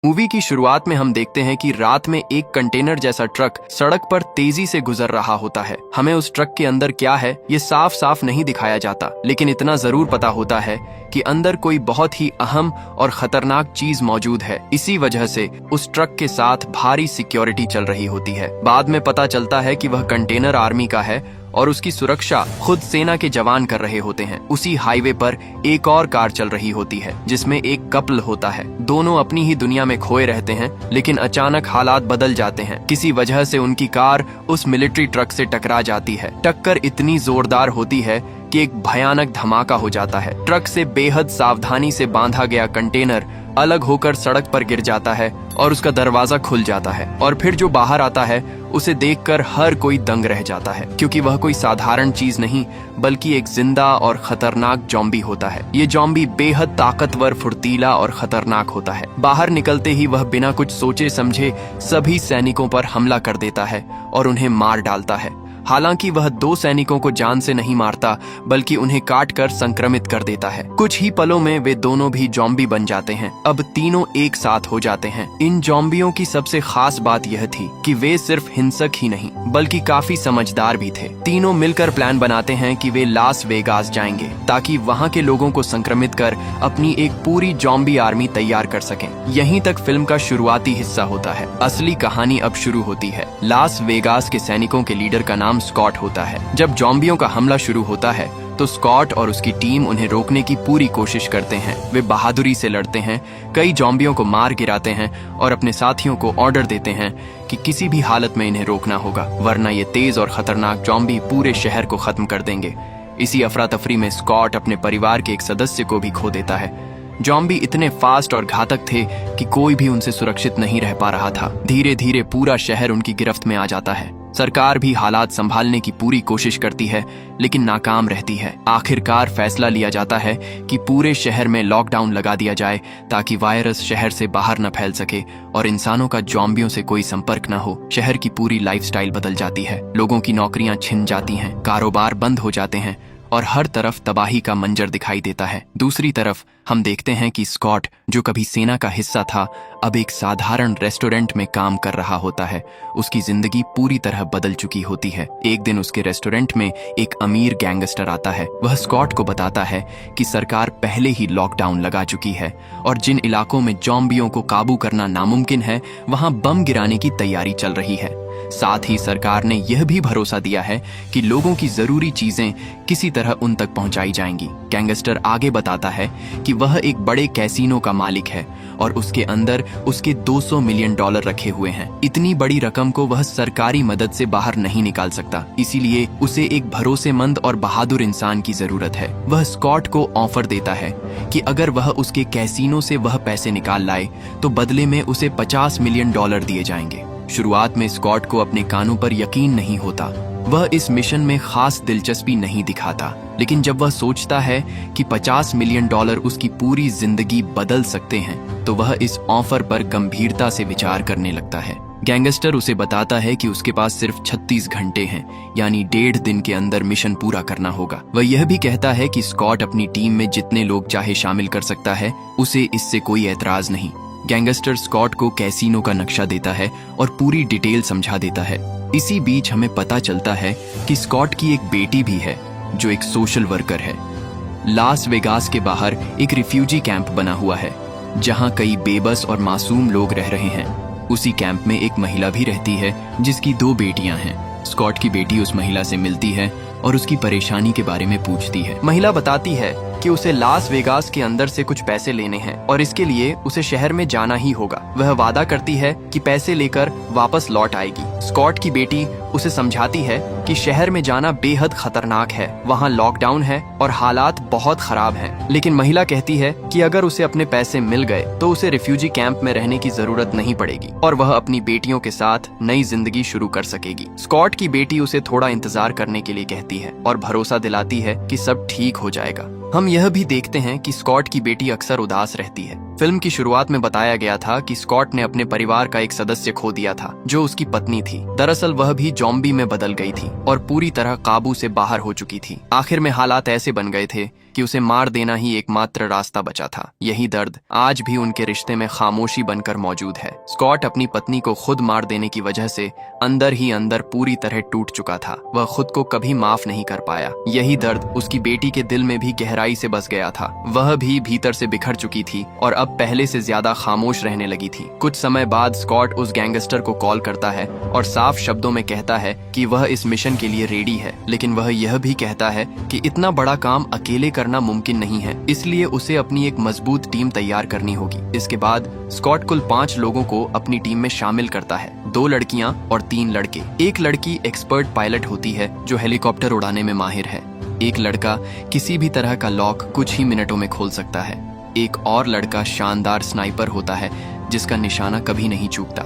Movie की शुरुआत में हम देखते हैं कि रात में एक कंटेनर जैसा ट्रक सड़क पर तेजी से गुजर रहा होता है। हमें उस ट्रक के अंदर क्या है ये साफ साफ नहीं दिखाया जाता, लेकिन इतना जरूर पता होता है कि अंदर कोई बहुत ही अहम और खतरनाक चीज मौजूद है। इसी वजह से उस ट्रक के साथ भारी सिक्योरिटी चल रही होती है। बाद में पता चलता है कि वह कंटेनर आर्मी का है और उसकी सुरक्षा खुद सेना के जवान कर रहे होते हैं। उसी हाईवे पर एक और कार चल रही होती है जिसमें एक कपल होता है। दोनों अपनी ही दुनिया में खोए रहते हैं, लेकिन अचानक हालात बदल जाते हैं। किसी वजह से उनकी कार उस मिलिट्री ट्रक से टकरा जाती है। टक्कर इतनी जोरदार होती है कि एक भयानक धमाका हो जाता है। ट्रक से बेहद सावधानी से बांधा गया कंटेनर अलग होकर सड़क पर गिर जाता है और उसका दरवाजा खुल जाता है। और फिर जो बाहर आता है उसे देखकर हर कोई दंग रह जाता है, क्योंकि वह कोई साधारण चीज नहीं बल्कि एक जिंदा और खतरनाक जॉम्बी होता है। ये जॉम्बी बेहद ताकतवर, फुर्तीला और खतरनाक होता है। बाहर निकलते ही वह बिना कुछ सोचे समझे सभी सैनिकों पर हमला कर देता है और उन्हें मार डालता है। हालांकि वह 2 सैनिकों को जान से नहीं मारता बल्कि उन्हें काटकर संक्रमित कर देता है। कुछ ही पलों में वे दोनों भी जॉम्बी बन जाते हैं। अब तीनों एक साथ हो जाते हैं। इन जॉम्बियों की सबसे खास बात यह थी कि वे सिर्फ हिंसक ही नहीं बल्कि काफी समझदार भी थे। तीनों मिलकर प्लान बनाते हैं कि वे लास वेगास जाएंगे ताकि वहां के लोगों को संक्रमित कर अपनी एक पूरी जॉम्बी आर्मी तैयार कर सकें। यहीं तक फिल्म का शुरुआती हिस्सा होता है। असली कहानी अब शुरू होती है। लास वेगास के सैनिकों के लीडर का नाम स्कॉट होता है। जब जॉम्बियों का हमला शुरू होता है तो स्कॉट और उसकी टीम उन्हें रोकने की पूरी कोशिश करते हैं। वे बहादुरी से लड़ते हैं, कई जॉम्बियों को मार गिराते हैं और अपने साथियों को ऑर्डर देते हैं कि किसी भी हालत में इन्हें रोकना होगा, वरना ये तेज और खतरनाक जॉम्बी पूरे शहर को खत्म कर देंगे। इसी अफरा तफरी में स्कॉट अपने परिवार के एक सदस्य को भी खो देता है। जॉम्बी इतने फास्ट और घातक थे कि कोई भी उनसे सुरक्षित नहीं रह पा रहा था। धीरे धीरे पूरा शहर उनकी गिरफ्त में आ जाता है। सरकार भी हालात संभालने की पूरी कोशिश करती है, लेकिन नाकाम रहती है। आखिरकार फैसला लिया जाता है कि पूरे शहर में लॉकडाउन लगा दिया जाए ताकि वायरस शहर से बाहर न फैल सके और इंसानों का जॉम्बियों से कोई संपर्क न हो। शहर की पूरी लाइफस्टाइल बदल जाती है। लोगों की नौकरियां छिन जाती हैं, कारोबार बंद हो जाते हैं और हर तरफ तबाही का मंजर दिखाई देता है। दूसरी तरफ हम देखते हैं कि स्कॉट, जो कभी सेना का हिस्सा था, अब एक साधारण रेस्टोरेंट में काम कर रहा होता है। उसकी जिंदगी पूरी तरह बदल चुकी होती है। एक दिन उसके रेस्टोरेंट में एक अमीर गैंगस्टर आता है। वह स्कॉट को बताता है कि सरकार पहले ही लॉकडाउन लगा चुकी है और जिन इलाकों में जॉम्बियों को काबू करना नामुमकिन है वहां बम गिराने की तैयारी चल रही है। साथ ही सरकार ने यह भी भरोसा दिया है कि लोगों की जरूरी चीजें किसी तरह उन तक पहुंचाई जाएंगी। गैंगस्टर आगे बताता है कि वह एक बड़े कैसीनो का मालिक है और उसके अंदर उसके $200 मिलियन रखे हुए हैं। इतनी बड़ी रकम को वह सरकारी मदद से बाहर नहीं निकाल सकता, इसीलिए उसे एक भरोसेमंद और बहादुर इंसान की जरूरत है। वह स्कॉट को ऑफर देता है कि अगर वह उसके कैसीनो से वह पैसे निकाल लाए तो बदले में उसे $50 मिलियन दिए जाएंगे। शुरुआत में स्कॉट को अपने कानों पर यकीन नहीं होता। वह इस मिशन में खास दिलचस्पी नहीं दिखाता, लेकिन जब वह सोचता है कि $50 मिलियन उसकी पूरी जिंदगी बदल सकते हैं तो वह इस ऑफर पर गंभीरता से विचार करने लगता है। गैंगस्टर उसे बताता है कि उसके पास सिर्फ 36 घंटे हैं, यानी 1.5 दिन के अंदर मिशन पूरा करना होगा। वह यह भी कहता है कि स्कॉट अपनी टीम में जितने लोग चाहे शामिल कर सकता है, उसे इससे कोई एतराज नहीं। गैंगस्टर स्कॉट को कैसीनो का नक्शा देता है और पूरी डिटेल समझा देता है। इसी बीच हमें पता चलता है कि स्कॉट की एक बेटी भी है जो एक सोशल वर्कर है। लास वेगास के बाहर एक रिफ्यूजी कैंप बना हुआ है जहां कई बेबस और मासूम लोग रह रहे हैं। उसी कैंप में एक महिला भी रहती है जिसकी 2 बेटियां हैं। स्कॉट की बेटी उस महिला से मिलती है और उसकी परेशानी के बारे में पूछती है। महिला बताती है कि उसे लास वेगास के अंदर से कुछ पैसे लेने हैं और इसके लिए उसे शहर में जाना ही होगा। वह वादा करती है कि पैसे लेकर वापस लौट आएगी। स्कॉट की बेटी उसे समझाती है कि शहर में जाना बेहद खतरनाक है, वहाँ लॉकडाउन है और हालात बहुत खराब हैं। लेकिन महिला कहती है कि अगर उसे अपने पैसे मिल गए तो उसे रिफ्यूजी कैंप में रहने की जरूरत नहीं पड़ेगी और वह अपनी बेटियों के साथ नई जिंदगी शुरू कर सकेगी। स्कॉट की बेटी उसे थोड़ा इंतजार करने के लिए कहती है और भरोसा दिलाती है कि सब ठीक हो जाएगा। हम यह भी देखते हैं कि स्कॉट की बेटी अक्सर उदास रहती है। फिल्म की शुरुआत में बताया गया था कि स्कॉट ने अपने परिवार का एक सदस्य खो दिया था जो उसकी पत्नी थी। दरअसल वह भी ज़ॉम्बी में बदल गई थी और पूरी तरह काबू से बाहर हो चुकी थी। आखिर में हालात ऐसे बन गए थे कि उसे मार देना ही एकमात्र रास्ता बचा था। यही दर्द आज भी उनके रिश्ते में खामोशी बनकर मौजूद है। स्कॉट अपनी पत्नी को खुद मार देने की वजह से अंदर ही अंदर पूरी तरह टूट चुका था। वह खुद को कभी माफ नहीं कर पाया। यही दर्द उसकी बेटी के दिल में भी गहराई से बस गया था। वह भी भीतर से बिखर चुकी थी और अब पहले से ज्यादा खामोश रहने लगी थी। कुछ समय बाद स्कॉट उस गैंगस्टर को कॉल करता है और साफ शब्दों में कहता है कि वह इस मिशन के लिए रेडी है, लेकिन वह यह भी कहता है कि इतना बड़ा काम अकेले करना मुमकिन नहीं है, इसलिए उसे अपनी एक मजबूत टीम तैयार करनी होगी। इसके बाद स्कॉट कुल 5 लोगों को अपनी टीम में शामिल करता है, 2 लड़कियां और 3 लड़के। एक लड़की एक्सपर्ट पायलट होती है जो हेलीकॉप्टर उड़ाने में माहिर है। एक लड़का किसी भी तरह का लॉक कुछ ही मिनटों में खोल सकता है। एक और लड़का शानदार स्नाइपर होता है जिसका निशाना कभी नहीं चूकता।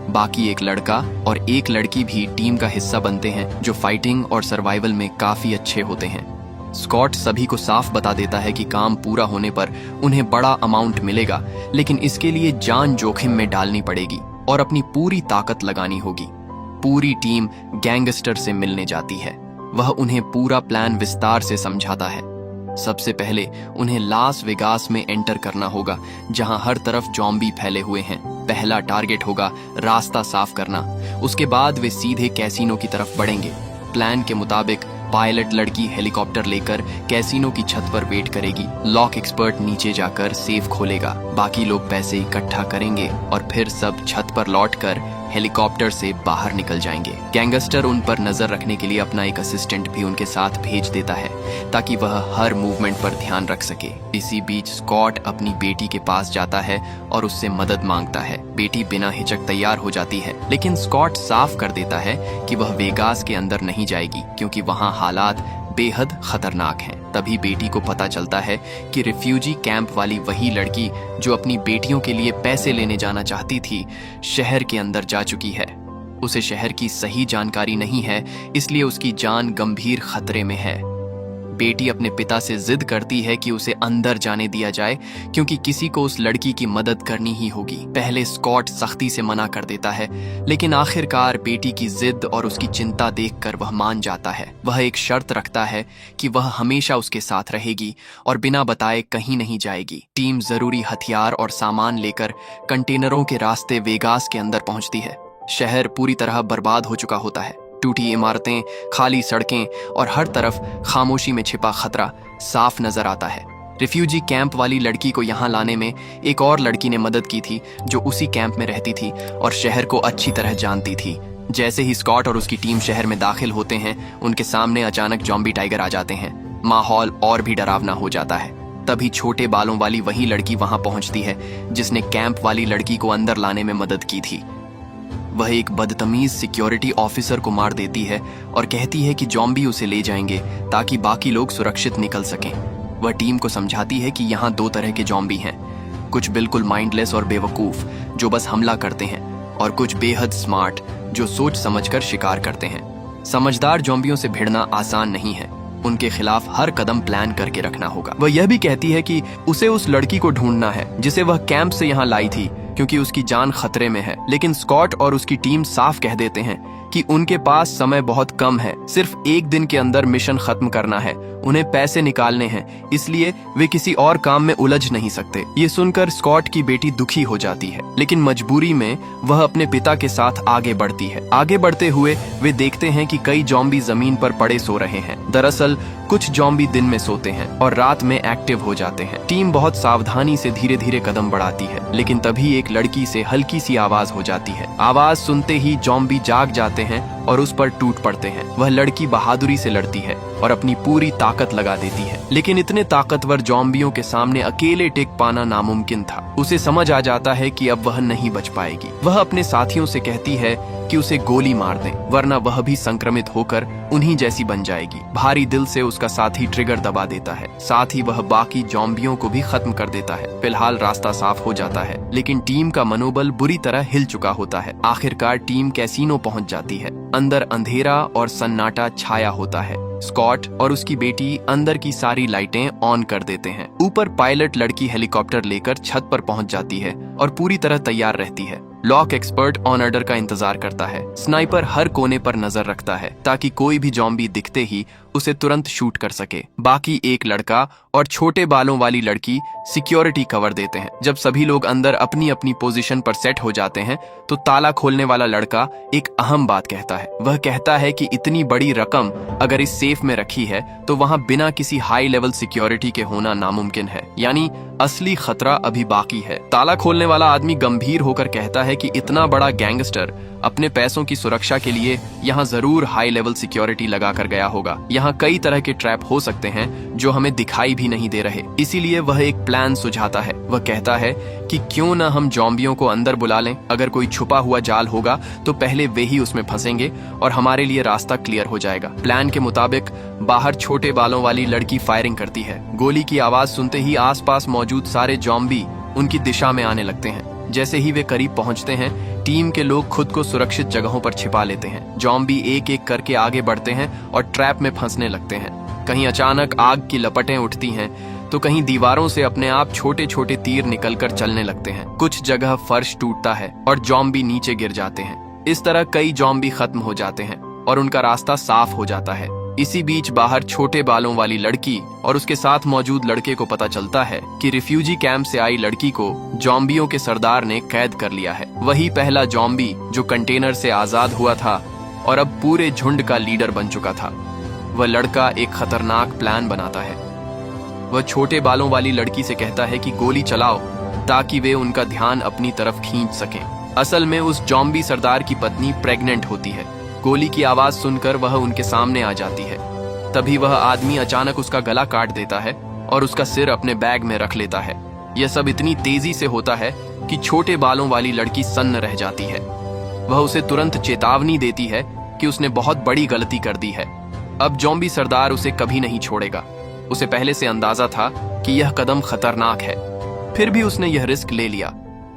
बाकी एक लड़का और एक लड़की भी टीम का हिस्सा बनते हैं जो फाइटिंग और सर्वाइवल में काफी अच्छे होते हैं। स्कॉट सभी को साफ बता देता है कि काम पूरा होने पर उन्हें बड़ा अमाउंट मिलेगा, लेकिन इसके लिए जान जोखिम में डालनी पड़ेगी और अपनी पूरी ताकत लगानी होगी। पूरी टीम गैंगस्टर से मिलने जाती है। वह उन्हें पूरा प्लान विस्तार से समझाता है। सबसे पहले उन्हें लास वेगास में एंटर करना होगा, जहां हर तरफ ज़ॉम्बी फैले हुए हैं। पहला टारगेट होगा रास्ता साफ करना। उसके बाद वे सीधे कैसीनो की तरफ बढ़ेंगे। प्लान के मुताबिक पायलट लड़की हेलीकॉप्टर लेकर कैसीनो की छत पर वेट करेगी। लॉक एक्सपर्ट नीचे जाकर सेफ खोलेगा। बाकी लोग पैसे इकट्ठा करेंगे और फिर सब छत पर लौटकर हेलीकॉप्टर से बाहर निकल जाएंगे। गैंगस्टर उन पर नजर रखने के लिए अपना एक असिस्टेंट भी उनके साथ भेज देता है ताकि वह हर मूवमेंट पर ध्यान रख सके। इसी बीच स्कॉट अपनी बेटी के पास जाता है और उससे मदद मांगता है। बेटी बिना हिचक तैयार हो जाती है, लेकिन स्कॉट साफ कर देता है कि वह वेगास के अंदर नहीं जाएगी क्योंकि वहां हालात बेहद खतरनाक हैं। तभी बेटी को पता चलता है कि रिफ्यूजी कैंप वाली वही लड़की जो अपनी बेटियों के लिए पैसे लेने जाना चाहती थी, शहर के अंदर जा चुकी है। उसे शहर की सही जानकारी नहीं है, इसलिए उसकी जान गंभीर खतरे में है। बेटी अपने पिता से जिद करती है कि उसे अंदर जाने दिया जाए क्योंकि किसी को उस लड़की की मदद करनी ही होगी। पहले स्कॉट सख्ती से मना कर देता है, लेकिन आखिरकार बेटी की जिद और उसकी चिंता देखकर वह मान जाता है। वह एक शर्त रखता है कि वह हमेशा उसके साथ रहेगी और बिना बताए कहीं नहीं जाएगी। टीम जरूरी हथियार और सामान लेकर कंटेनरों के रास्ते वेगास के अंदर पहुंचती है। शहर पूरी तरह बर्बाद हो चुका होता है। टूटी इमारतें, खाली सड़कें और हर तरफ खामोशी में छिपा खतरा साफ नजर आता है। रिफ्यूजी कैंप वाली लड़की को यहाँ लाने में एक और लड़की ने मदद की थी जो उसी कैंप में रहती थी और शहर को अच्छी तरह जानती थी। जैसे ही स्कॉट और उसकी टीम शहर में दाखिल होते हैं, उनके सामने अचानक ज़ॉम्बी टाइगर आ जाते हैं। माहौल और भी डरावना हो जाता है। तभी छोटे बालों वाली वही लड़की वहां पहुंचती है जिसने कैंप वाली लड़की को अंदर लाने में मदद की थी। वह एक बदतमीज सिक्योरिटी ऑफिसर को मार देती है और कहती है कि ज़ॉम्बी उसे ले जाएंगे ताकि बाकी लोग सुरक्षित निकल सकें। वह टीम को समझाती है कि यहाँ 2 तरह के ज़ॉम्बी हैं, कुछ बिल्कुल माइंडलेस और बेवकूफ जो बस हमला करते हैं, और कुछ बेहद स्मार्ट जो सोच समझकर शिकार करते हैं। समझदार ज़ॉम्बियों से भिड़ना आसान नहीं है। उनके खिलाफ हर कदम प्लान करके रखना होगा। वह यह भी कहती है कि उसे उस लड़की को ढूंढना है जिसे वह कैंप से यहाँ लाई थी क्योंकि उसकी जान खतरे में है। लेकिन स्कॉट और उसकी टीम साफ कह देते हैं कि उनके पास समय बहुत कम है, सिर्फ 1 दिन के अंदर मिशन खत्म करना है। उन्हें पैसे निकालने हैं, इसलिए वे किसी और काम में उलझ नहीं सकते। ये सुनकर स्कॉट की बेटी दुखी हो जाती है, लेकिन मजबूरी में वह अपने पिता के साथ आगे बढ़ती है। आगे बढ़ते हुए वे देखते हैं कि कई ज़ॉम्बी जमीन पर पड़े सो रहे हैं। दरअसल कुछ ज़ॉम्बी दिन में सोते हैं और रात में एक्टिव हो जाते हैं। टीम बहुत सावधानी से धीरे धीरे कदम बढ़ाती है, लेकिन तभी एक लड़की से हल्की सी आवाज हो जाती है। आवाज सुनते ही ज़ॉम्बी जाग जाते हैं और उस पर टूट पड़ते हैं। वह लड़की बहादुरी से लड़ती है और अपनी पूरी ताकत लगा देती है, लेकिन इतने ताकतवर ज़ॉम्बियों के सामने अकेले टिक पाना नामुमकिन था। उसे समझ आ जाता है कि अब वह नहीं बच पाएगी। वह अपने साथियों से कहती है कि उसे गोली मार दें, वरना वह भी संक्रमित होकर उन्हीं जैसी बन जाएगी। भारी दिल से उसका साथी ट्रिगर दबा देता है, साथ ही वह बाकी ज़ॉम्बियों को भी खत्म कर देता है। फिलहाल रास्ता साफ हो जाता है, लेकिन टीम का मनोबल बुरी तरह हिल चुका होता है। आखिरकार टीम कैसीनो पहुंच जाती है। अंदर अंधेरा और सन्नाटा छाया होता है। स्कॉट और उसकी बेटी अंदर की सारी लाइटें ऑन कर देते हैं। ऊपर पायलट लड़की हेलीकॉप्टर लेकर छत पर पहुंच जाती है और पूरी तरह तैयार रहती है। लॉक एक्सपर्ट ऑन ऑर्डर का इंतजार करता है। स्नाइपर हर कोने पर नजर रखता है ताकि कोई भी जॉम्बी दिखते ही उसे तुरंत शूट कर सके। बाकी एक लड़का और छोटे बालों वाली लड़की सिक्योरिटी कवर देते हैं। जब सभी लोग अंदर अपनी अपनी पोजीशन पर सेट हो जाते हैं तो ताला खोलने वाला लड़का एक अहम बात कहता है। वह कहता है कि इतनी बड़ी रकम अगर इस सेफ में रखी है तो वहां बिना किसी हाई लेवल सिक्योरिटी के होना नामुमकिन है, यानी असली खतरा अभी बाकी है। ताला खोलने वाला आदमी गंभीर होकर कहता है कि इतना बड़ा गैंगस्टर अपने पैसों की सुरक्षा के लिए यहाँ जरूर हाई लेवल सिक्योरिटी लगा कर गया होगा। यहाँ कई तरह के ट्रैप हो सकते हैं जो हमें दिखाई भी नहीं दे रहे। इसीलिए वह एक प्लान सुझाता है। वह कहता है कि क्यों न हम जॉम्बियों को अंदर बुला लें। अगर कोई छुपा हुआ जाल होगा तो पहले वे ही उसमें फंसेंगे और हमारे लिए रास्ता क्लियर हो जाएगा। प्लान के मुताबिक बाहर छोटे बालों वाली लड़की फायरिंग करती है। गोली की आवाज सुनते ही आसपास मौजूद सारे जॉम्बी उनकी दिशा में आने लगते हैं। जैसे ही वे करीब पहुंचते हैं, टीम के लोग खुद को सुरक्षित जगहों पर छिपा लेते हैं। जॉम्बी एक एक करके आगे बढ़ते हैं और ट्रैप में फंसने लगते हैं। कहीं अचानक आग की लपटें उठती हैं तो कहीं दीवारों से अपने आप छोटे छोटे तीर निकलकर चलने लगते हैं। कुछ जगह फर्श टूटता है और जॉम्बी नीचे गिर जाते हैं। इस तरह कई जॉम्बी खत्म हो जाते हैं और उनका रास्ता साफ हो जाता है। इसी बीच बाहर छोटे बालों वाली लड़की और उसके साथ मौजूद लड़के को पता चलता है कि रिफ्यूजी कैंप से आई लड़की को जॉम्बियों के सरदार ने कैद कर लिया है। वही पहला जॉम्बी जो कंटेनर से आजाद हुआ था और अब पूरे झुंड का लीडर बन चुका था। वह लड़का एक खतरनाक प्लान बनाता है। वह छोटे बालों वाली लड़की से कहता है कि गोली चलाओ ताकि वे उनका ध्यान अपनी तरफ खींच सकें। असल में उस जॉम्बी सरदार की पत्नी प्रेग्नेंट होती है। गोली की आवाज सुनकर वह उनके सामने आ जाती है। तभी वह आदमी अचानक उसका गला काट देता है और उसका सिर अपने बैग में रख लेता है। यह सब इतनी तेजी से होता है कि छोटे बालों वाली लड़की सन्न रह जाती है। वह उसे तुरंत चेतावनी देती है कि उसने बहुत बड़ी गलती कर दी है। अब जॉम्बी सरदार उसे कभी नहीं छोड़ेगा। उसे पहले से अंदाजा था कि यह कदम खतरनाक है, फिर भी उसने यह रिस्क ले लिया।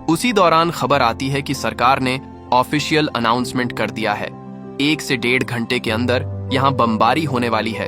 उसी दौरान खबर आती है कि सरकार ने ऑफिशियल अनाउंसमेंट कर दिया है 1 से 1.5 घंटे के अंदर यहाँ बमबारी होने वाली है।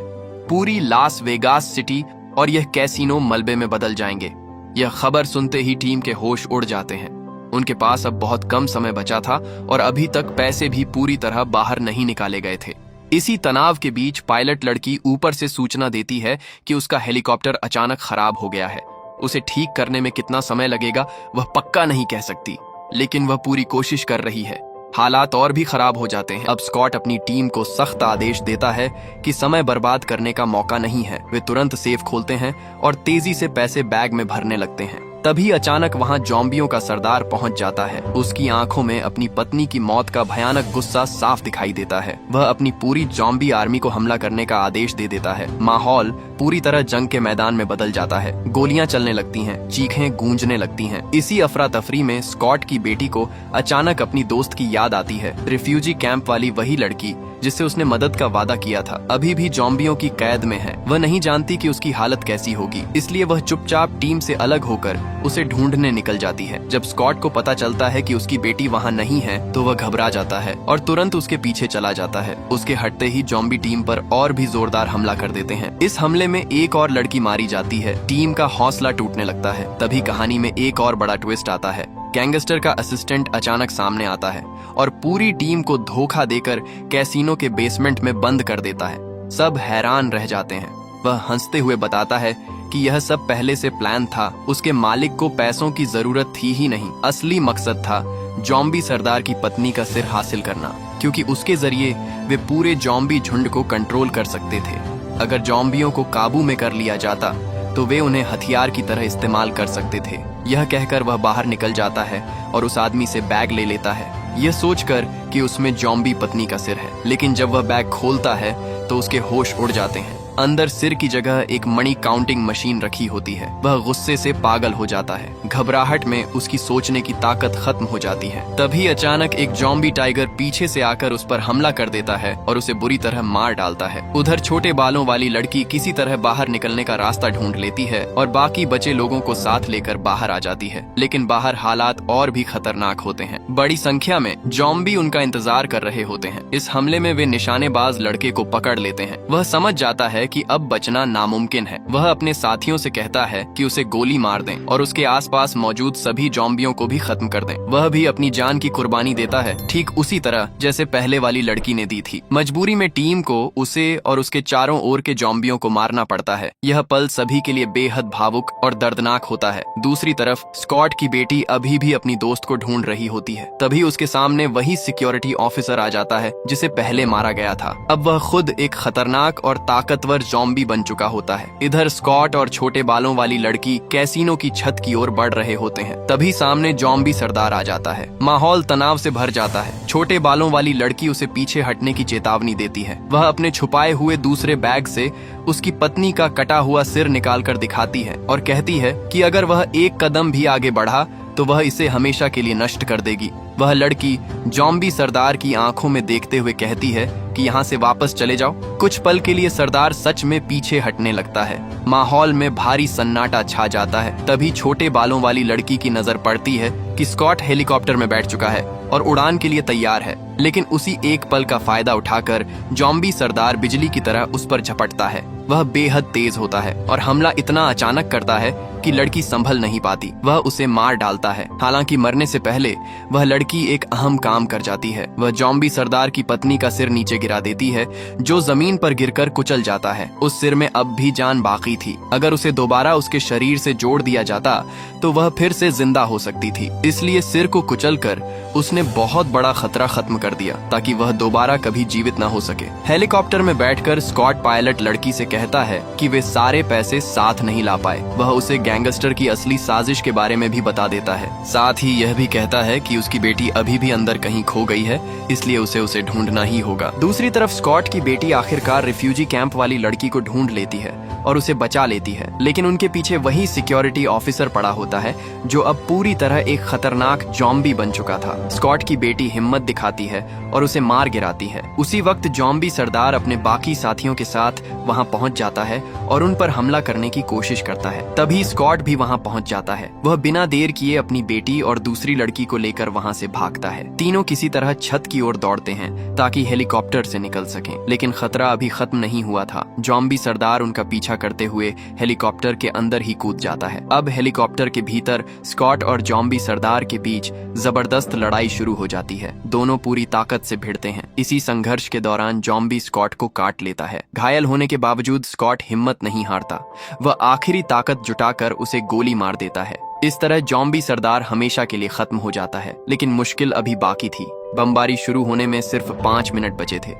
पूरी लास वेगास सिटी और यह कैसीनो मलबे में बदल जाएंगे। यह खबर सुनते ही टीम के होश उड़ जाते हैं। उनके पास अब बहुत कम समय बचा था और अभी तक पैसे भी पूरी तरह बाहर नहीं निकाले गए थे। इसी तनाव के बीच पायलट लड़की ऊपर से सूचना देती है कि उसका हेलीकॉप्टर अचानक खराब हो गया है। उसे ठीक करने में कितना समय लगेगा वह पक्का नहीं कह सकती, लेकिन वह पूरी कोशिश कर रही है। हालात और भी खराब हो जाते हैं। अब स्कॉट अपनी टीम को सख्त आदेश देता है कि समय बर्बाद करने का मौका नहीं है। वे तुरंत सेफ खोलते हैं और तेजी से पैसे बैग में भरने लगते हैं। तभी अचानक वहां जॉम्बियों का सरदार पहुंच जाता है। उसकी आंखों में अपनी पत्नी की मौत का भयानक गुस्सा साफ दिखाई देता है। वह अपनी पूरी जॉम्बी आर्मी को हमला करने का आदेश दे देता है। माहौल पूरी तरह जंग के मैदान में बदल जाता है। गोलियां चलने लगती हैं, चीखें गूंजने लगती हैं। इसी अफरा तफरी में स्कॉट की बेटी को अचानक अपनी दोस्त की याद आती है। रिफ्यूजी कैंप वाली वही लड़की जिससे उसने मदद का वादा किया था, अभी भी जॉम्बियों की कैद में है। वह नहीं जानती कि उसकी हालत कैसी होगी, इसलिए वह चुपचाप टीम से अलग होकर उसे ढूंढने निकल जाती है। जब स्कॉट को पता चलता है कि उसकी बेटी वहाँ नहीं है तो वह घबरा जाता है और तुरंत उसके पीछे चला जाता है। उसके हटते ही जॉम्बी टीम पर और भी जोरदार हमला कर देते हैं। इस हमले में एक और लड़की मारी जाती है। टीम का हौसला टूटने लगता है। तभी कहानी में एक और बड़ा ट्विस्ट आता है। गैंगस्टर का असिस्टेंट अचानक सामने आता है और पूरी टीम को धोखा देकर कैसीनो के बेसमेंट में बंद कर देता है। सब हैरान रह जाते हैं। वह हंसते हुए बताता है कि यह सब पहले से प्लान था। उसके मालिक को पैसों की जरूरत थी ही नहीं, असली मकसद था जॉम्बी सरदार की पत्नी का सिर हासिल करना, क्योंकि उसके जरिए वे पूरे जॉम्बी झुंड को कंट्रोल कर सकते थे। अगर जॉम्बियों को काबू में कर लिया जाता तो वे उन्हें हथियार की तरह इस्तेमाल कर सकते थे। यह कहकर वह बाहर निकल जाता है और उस आदमी से बैग ले लेता है, यह सोचकर कि उसमें जॉम्बी पत्नी का सिर है। लेकिन जब वह बैग खोलता है तो उसके होश उड़ जाते हैं। अंदर सिर की जगह एक मनी काउंटिंग मशीन रखी होती है। वह गुस्से से पागल हो जाता है। घबराहट में उसकी सोचने की ताकत खत्म हो जाती है। तभी अचानक एक ज़ॉम्बी टाइगर पीछे से आकर उस पर हमला कर देता है और उसे बुरी तरह मार डालता है। उधर छोटे बालों वाली लड़की किसी तरह बाहर निकलने का रास्ता ढूंढ लेती है और बाकी बचे लोगों को साथ लेकर बाहर आ जाती है। लेकिन बाहर हालात और भी खतरनाक होते हैं। बड़ी संख्या में ज़ॉम्बी उनका इंतजार कर रहे होते हैं। इस हमले में वे निशानेबाज लड़के को पकड़ लेते हैं। वह समझ जाता है कि अब बचना नामुमकिन है। वह अपने साथियों से कहता है कि उसे गोली मार दें और उसके आसपास मौजूद सभी ज़ॉम्बियों को भी खत्म कर दें। वह भी अपनी जान की कुर्बानी देता है, ठीक उसी तरह जैसे पहले वाली लड़की ने दी थी। मजबूरी में टीम को उसे और उसके चारों ओर के ज़ॉम्बियों को मारना पड़ता है। यह पल सभी के लिए बेहद भावुक और दर्दनाक होता है। दूसरी तरफ स्कॉट की बेटी अभी भी अपनी दोस्त को ढूंढ रही होती है। तभी उसके सामने वही सिक्योरिटी ऑफिसर आ जाता है जिसे पहले मारा गया था। अब वह खुद एक खतरनाक और ताकतवर ज़ॉम्बी बन चुका होता है। इधर स्कॉट और छोटे बालों वाली लड़की कैसीनो की छत की ओर बढ़ रहे होते हैं। तभी सामने ज़ॉम्बी सरदार आ जाता है। माहौल तनाव से भर जाता है। छोटे बालों वाली लड़की उसे पीछे हटने की चेतावनी देती है। वह अपने छुपाए हुए दूसरे बैग से उसकी पत्नी का कटा हुआ सिर निकालकर दिखाती है और कहती है कि अगर वह एक कदम भी आगे बढ़ा तो वह इसे हमेशा के लिए नष्ट कर देगी। वह लड़की ज़ॉम्बी सरदार की आंखों में देखते हुए कहती है कि यहाँ से वापस चले जाओ। कुछ पल के लिए सरदार सच में पीछे हटने लगता है। माहौल में भारी सन्नाटा छा जाता है। तभी छोटे बालों वाली लड़की की नजर पड़ती है कि स्कॉट हेलीकॉप्टर में बैठ चुका है और उड़ान के लिए तैयार है। लेकिन उसी एक पल का फायदा उठाकर ज़ॉम्बी सरदार बिजली की तरह उस पर झपटता है। वह बेहद तेज होता है और हमला इतना अचानक करता है कि लड़की संभल नहीं पाती। वह उसे मार डालता है। हालांकि मरने से पहले वह लड़की एक अहम काम कर जाती है। वह ज़ॉम्बी सरदार की पत्नी का सिर नीचे गिरा देती है, जो जमीन पर गिरकर कुचल जाता है। उस सिर में अब भी जान बाकी थी। अगर उसे दोबारा उसके शरीर से जोड़ दिया जाता तो वह फिर से जिंदा हो सकती थी। इसलिए सिर को कुचलकर उसने बहुत बड़ा खतरा खत्म कर दिया ताकि वह दोबारा कभी जीवित न हो सके। हेलीकॉप्टर में बैठकर स्कॉट पायलट लड़की से कहता है कि वे सारे पैसे साथ नहीं ला पाए। वह उसे गैंगस्टर की असली साजिश के बारे में भी बता देता है। साथ ही यह भी कहता है कि उसकी बेटी अभी भी अंदर कहीं खो गई है, इसलिए उसे ढूंढना ही होगा। दूसरी तरफ स्कॉट की बेटी आखिरकार रिफ्यूजी कैंप वाली लड़की को ढूंढ लेती है और उसे बचा लेती है। लेकिन उनके पीछे वही सिक्योरिटी ऑफिसर पड़ा होता है जो अब पूरी तरह एक खतरनाक ज़ॉम्बी बन चुका था। स्कॉट की बेटी हिम्मत दिखाती है और उसे मार गिराती है। उसी वक्त ज़ॉम्बी सरदार अपने बाकी साथियों के साथ वहां पहुंच जाता है और उन पर हमला करने की कोशिश करता है। तभी स्कॉट भी वहां पहुंच जाता है। वह बिना देर किए अपनी बेटी और दूसरी लड़की को लेकर वहां से भागता है। तीनों किसी तरह छत की ओर दौड़ते हैं ताकि हेलीकॉप्टर से निकल सकें। लेकिन खतरा अभी खत्म नहीं हुआ था। ज़ॉम्बी सरदार उनका पीछा करते हुए हेलीकॉप्टर के अंदर ही कूद जाता है। अब हेलीकॉप्टर के भीतर स्कॉट और ज़ॉम्बी सरदार के बीच जबरदस्त लड़ाई शुरू हो जाती है। दोनों पूरी ताकत से भिड़ते हैं। इसी संघर्ष के दौरान ज़ॉम्बी स्कॉट को काट लेता है। घायल होने के बावजूद स्कॉट हिम्मत नहीं हारता। वह आखिरी ताकत जुटाकर उसे गोली मार देता है। इस तरह ज़ॉम्बी सरदार हमेशा के लिए खत्म हो जाता है। लेकिन मुश्किल अभी बाकी थी। बमबारी शुरू होने में सिर्फ 5 मिनट बचे थे।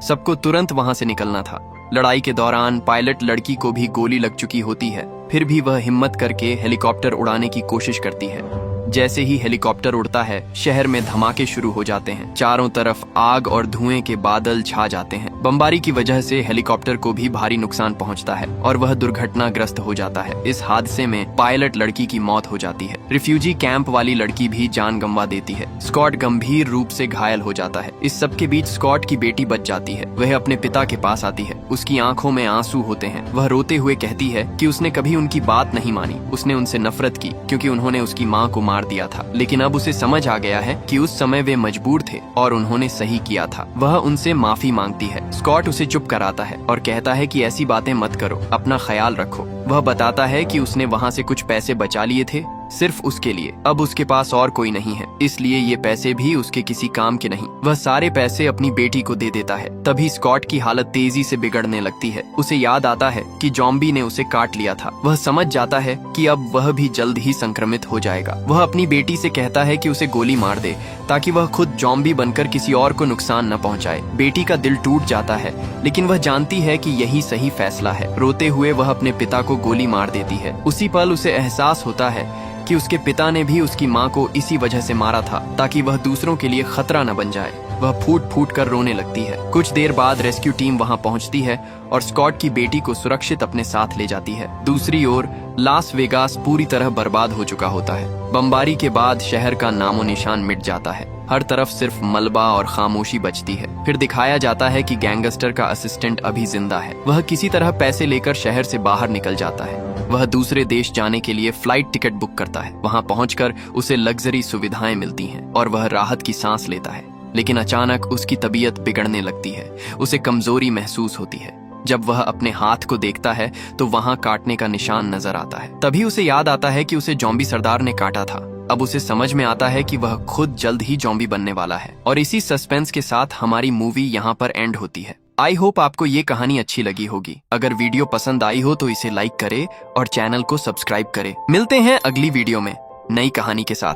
सबको तुरंत वहां से निकलना था। लड़ाई के दौरान पायलट लड़की को भी गोली लग चुकी होती है। फिर भी वह हिम्मत करके हेलीकॉप्टर उड़ाने की कोशिश करती है। जैसे ही हेलीकॉप्टर उड़ता है, शहर में धमाके शुरू हो जाते हैं। चारों तरफ आग और धुएं के बादल छा जाते हैं। बमबारी की वजह से हेलीकॉप्टर को भी भारी नुकसान पहुंचता है और वह दुर्घटनाग्रस्त हो जाता है। इस हादसे में पायलट लड़की की मौत हो जाती है। रिफ्यूजी कैंप वाली लड़की भी जान गंवा देती है। स्कॉट गंभीर रूप से घायल हो जाता है। इस सब के बीच स्कॉट की बेटी बच जाती है। वह अपने पिता के पास आती है। उसकी आंखों में आंसू होते हैं। वह रोते हुए कहती है कि उसने कभी उनकी बात नहीं मानी। उसने उनसे नफरत की क्योंकि उन्होंने उसकी माँ को मार दिया था। लेकिन अब उसे समझ आ गया है कि उस समय वे मजबूर थे और उन्होंने सही किया था। वह उनसे माफी मांगती है। स्कॉट उसे चुप कराता है और कहता है कि ऐसी बातें मत करो, अपना ख्याल रखो। वह बताता है कि उसने वहाँ से कुछ पैसे बचा लिए थे सिर्फ उसके लिए। अब उसके पास और कोई नहीं है, इसलिए ये पैसे भी उसके किसी काम के नहीं। वह सारे पैसे अपनी बेटी को दे देता है। तभी स्कॉट की हालत तेजी से बिगड़ने लगती है। उसे याद आता है कि ज़ॉम्बी ने उसे काट लिया था। वह समझ जाता है कि अब वह भी जल्द ही संक्रमित हो जाएगा। वह अपनी बेटी से कहता है कि उसे गोली मार दे ताकि वह खुद ज़ॉम्बी बनकर किसी और को नुकसान न पहुंचाए। बेटी का दिल टूट जाता है, लेकिन वह जानती है कि यही सही फैसला है। रोते हुए वह अपने पिता को गोली मार देती है। उसी पल उसे एहसास होता है कि उसके पिता ने भी उसकी माँ को इसी वजह से मारा था ताकि वह दूसरों के लिए खतरा न बन जाए। वह फूट फूट कर रोने लगती है। कुछ देर बाद रेस्क्यू टीम वहां पहुंचती है और स्कॉट की बेटी को सुरक्षित अपने साथ ले जाती है। दूसरी ओर लास वेगास पूरी तरह बर्बाद हो चुका होता है। बमबारी के बाद शहर का नामो निशान मिट जाता है। हर तरफ सिर्फ मलबा और खामोशी बचती है। फिर दिखाया जाता है कि गैंगस्टर का असिस्टेंट अभी जिंदा है। वह किसी तरह पैसे लेकर शहर से बाहर निकल जाता है। वह दूसरे देश जाने के लिए फ्लाइट टिकट बुक करता है। वहां पहुंचकर उसे लग्जरी सुविधाएं मिलती हैं और वह राहत की सांस लेता है। लेकिन अचानक उसकी तबीयत बिगड़ने लगती है। उसे कमजोरी महसूस होती है। जब वह अपने हाथ को देखता है तो वहां काटने का निशान नजर आता है। तभी उसे याद आता है कि उसे जॉम्बी सरदार ने काटा था। अब उसे समझ में आता है कि वह खुद जल्द ही जॉम्बी बनने वाला है। और इसी सस्पेंस के साथ हमारी मूवी यहाँ पर एंड होती है। आई होप आपको ये कहानी अच्छी लगी होगी। अगर वीडियो पसंद आई हो तो इसे लाइक करे और चैनल को सब्सक्राइब करे। मिलते हैं अगली वीडियो में नई कहानी के साथ।